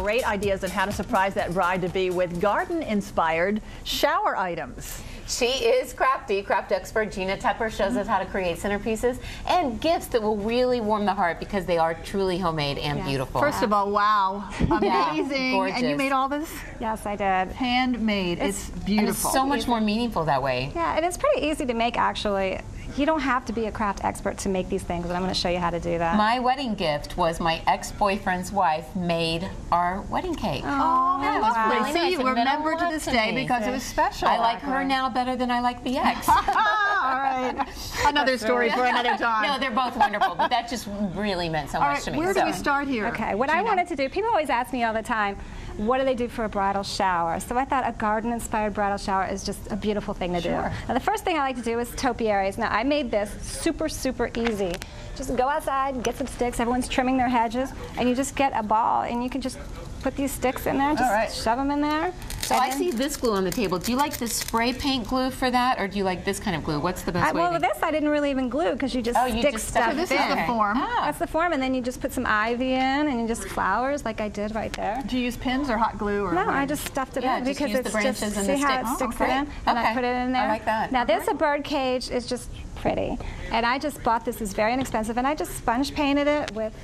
great ideas on how to surprise that bride-to-be with garden-inspired shower items. She is crafty. Craft expert Gina Tepper shows us how to create centerpieces and gifts that will really warm the heart because they are truly homemade and beautiful. First of all, wow, amazing. Gorgeous. And you made all this? Yes, I did. Handmade. It's beautiful. And it's so much more meaningful that way. Yeah, and it's pretty easy to make, actually. You don't have to be a craft expert to make these things, and I'm going to show you how to do that. My wedding gift was my ex-boyfriend's wife made our wedding cake. Oh, yeah, it was lovely. really See, nice. you It meant remember a to lot this to day me. because it was special. I like her now better than I like the ex. All right. Another story for another time. No, they're both wonderful, but that just really meant so much to me. Where do we start here? Okay, what I wanted to do, people always ask me all the time, what do they do for a bridal shower? So I thought a garden-inspired bridal shower is just a beautiful thing to do. Now the first thing I like to do is topiaries. Now I made this super, super easy. Just go outside, get some sticks, everyone's trimming their hedges, and you just get a ball, and you can just put these sticks in there, just shove them in there. So I see this glue on the table. Do you like the spray paint glue for that, or do you like this kind of glue? What's the best way? Well, with this I didn't really even glue because you just stick stuff in. This is the form. That's the form, and then you just put some ivy in, and you just flowers like I did right there. Do you use pins or hot glue? Or no, I just stuffed it in because use it's the branches just and see the how sticks. it sticks it in, and I put it in there. I like that. Now this a Birdcage is just pretty, and I just bought this. It's very inexpensive, and I just sponge painted it with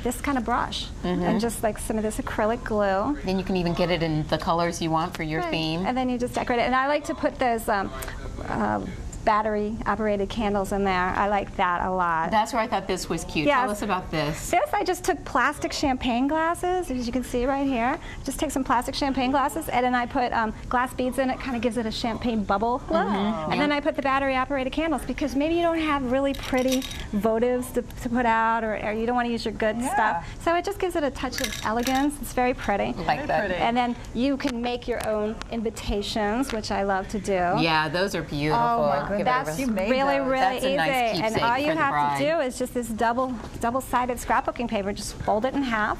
this kind of brush and just like some of this acrylic glue. Then you can even get it in the colors you want for your theme. And then you just decorate it. And I like to put those battery-operated candles in there. I like that a lot. That's where I thought this was cute. Yes. Tell us about this. This, I just took plastic champagne glasses, as you can see right here. Just take some plastic champagne glasses, and then I put glass beads in it. Kind of gives it a champagne bubble look. And then I put the battery-operated candles because maybe you don't have really pretty votives to put out, or you don't want to use your good stuff. So it just gives it a touch of elegance. It's very pretty. Like that. And then you can make your own invitations, which I love to do. Yeah, those are beautiful. Oh my goodness. That's really, really That's a easy. nice And keepsake all you for the have bride. to do is just this double-sided scrapbooking paper. Just fold it in half,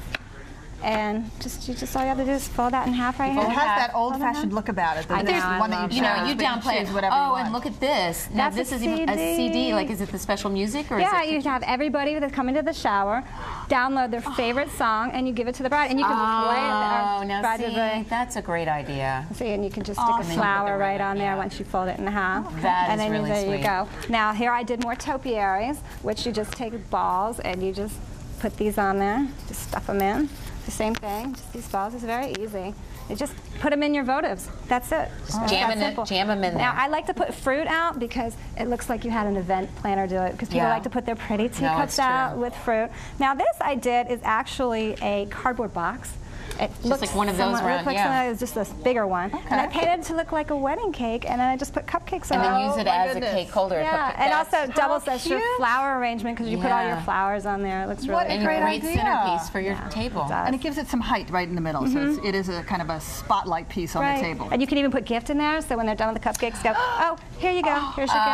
and all you have to do is fold that in half right here. It has that old-fashioned look about it. I know, I one love that you that. You downplay it. whatever you want. And look at this. Now That's this a is even a CD. CD. Like, is it the special music or Yeah, is it? you have everybody that's coming to the shower download their favorite song, and you give it to the bride, and you can play it. Oh, now see, that's a great idea. See, and you can just stick a flower right on there once you fold it in half. That and is then really there sweet. you go. Now here I did more topiaries, which you just take balls and you just put these on there, just stuff them in. The same thing, just these balls. It's very easy. You just put them in your votives. That's it. Just jam them in there. Now I like to put fruit out because it looks like you had an event planner do it, because people like to put their pretty teacups out with fruit. Now this I did is actually a cardboard box. It looks like one of those round, it's just this bigger one. And I painted it to look like a wedding cake, and then I just put cupcakes on it. And then use it as a cake holder. Yeah, and also doubles as your flower arrangement because you put all your flowers on there. It looks really What a great idea. idea. Centerpiece for your table. And it gives it some height right in the middle, so it is a kind of a spotlight piece on the table. And you can even put gift in there, so when they're done with the cupcakes, go, oh, here you go, here's your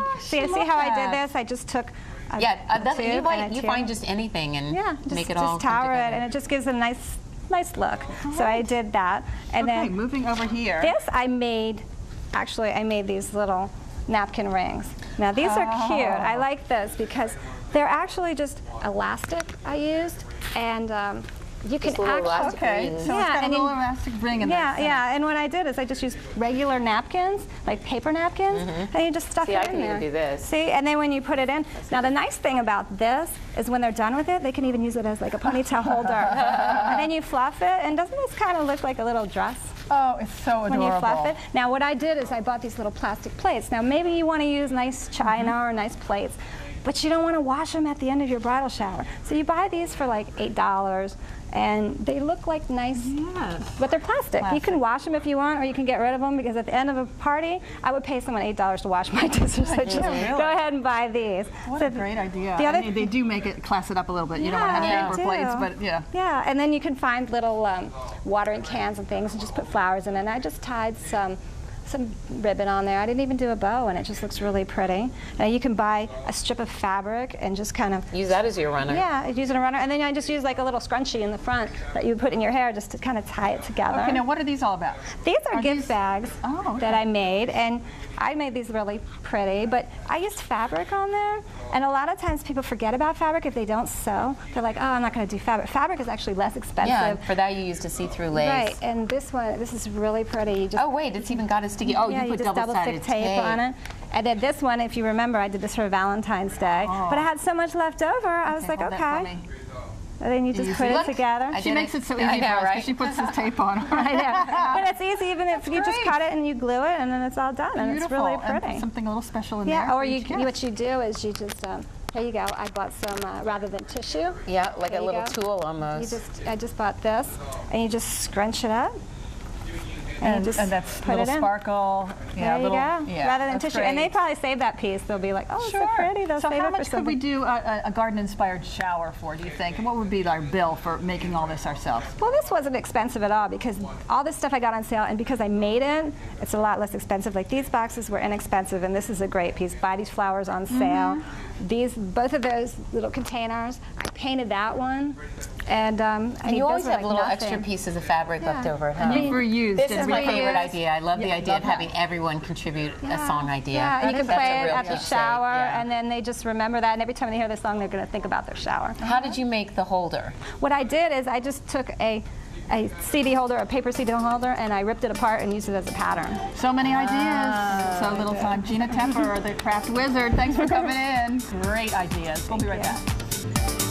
gift. See how I did this? I just took you find just anything and make it all just tower come it, together. and it just gives a nice look. So I did that, and then moving over here. This I made these little napkin rings. Now these are cute. I like this because they're actually just elastic I used, and you can actually so it's got a little elastic ring in there. Yeah. And what I did is I just used regular napkins, like paper napkins, and you just stuff it in there. I can even do this. See, and then when you put it in, now the nice thing about this is when they're done with it, they can even use it as like a ponytail holder. And then you fluff it, and doesn't this kind of look like a little dress? Oh, it's so adorable. When you fluff it. Now what I did is I bought these little plastic plates. Now maybe you want to use nice china or nice plates, but you don't want to wash them at the end of your bridal shower. So you buy these for like $8, and they look like nice, but they're plastic. You can wash them if you want, or you can get rid of them, because at the end of a party, I would pay someone $8 to wash my dishes. So just go ahead and buy these. What a great idea. The other they do make it, class it up a little bit. You don't want to have paper plates, but Yeah, and then you can find little watering cans and things and just put flowers in it. And I just tied some ribbon on there. I didn't even do a bow, and it just looks really pretty. Now you can buy a strip of fabric and just kind of use that as your runner. Yeah, use it as a runner, and then I just use like a little scrunchie in the front that you put in your hair just to kind of tie it together. Okay, now what are these all about? These are gift bags that I made, and I made these really pretty, but I used fabric on there. And a lot of times people forget about fabric if they don't sew. They're like, oh, I'm not going to do fabric. Fabric is actually less expensive. Yeah, for that you used a see-through lace. Right, and this is really pretty. You just, oh wait, it's even got a sticky. Oh, yeah, you put just double-sided tape on it. And then this one, if you remember, I did this for Valentine's Day. Oh. But I had so much left over, I was like, okay. And then you just put it together. She makes it so easy I know, for us, right? she puts this tape on. I know. But it's easy even if you just cut it and you glue it and then it's all done. And it's really And pretty. something a little special in there. Yeah, or for you, each gift. what you do is you just, here you go. I bought some, rather than tissue. Yeah, like There a you little go. tool almost. I just bought this, and you just scrunch it up. And you just that's put little it in. sparkle. There you go. Yeah, Rather than that's tissue. great. And they probably save that piece. They'll be like, oh, it's so Sure. pretty. They'll So save how it for much could we something. do a garden-inspired shower for, do you think? And what would be our bill for making all this ourselves? Well, this wasn't expensive at all because all this stuff I got on sale, and because I made it, it's a lot less expensive. Like these boxes were inexpensive, and this is a great piece. Buy these flowers on sale. Both of those little containers, I painted that one. And you always have like little nothing. extra pieces of fabric left over at home. And you've reused. This and is my favorite reused. idea. I love the idea of having everyone contribute a song idea. Yeah, you can That's play a it real at the keepsake, shower, yeah. and then they just remember that. And every time they hear the song, they're going to think about their shower. How did you make the holder? What I did is I just took a CD holder, a paper CD holder, and I ripped it apart and used it as a pattern. So many ideas, so little time. Gina Tepper, the craft wizard, thanks for coming in. Great ideas. We'll be right back.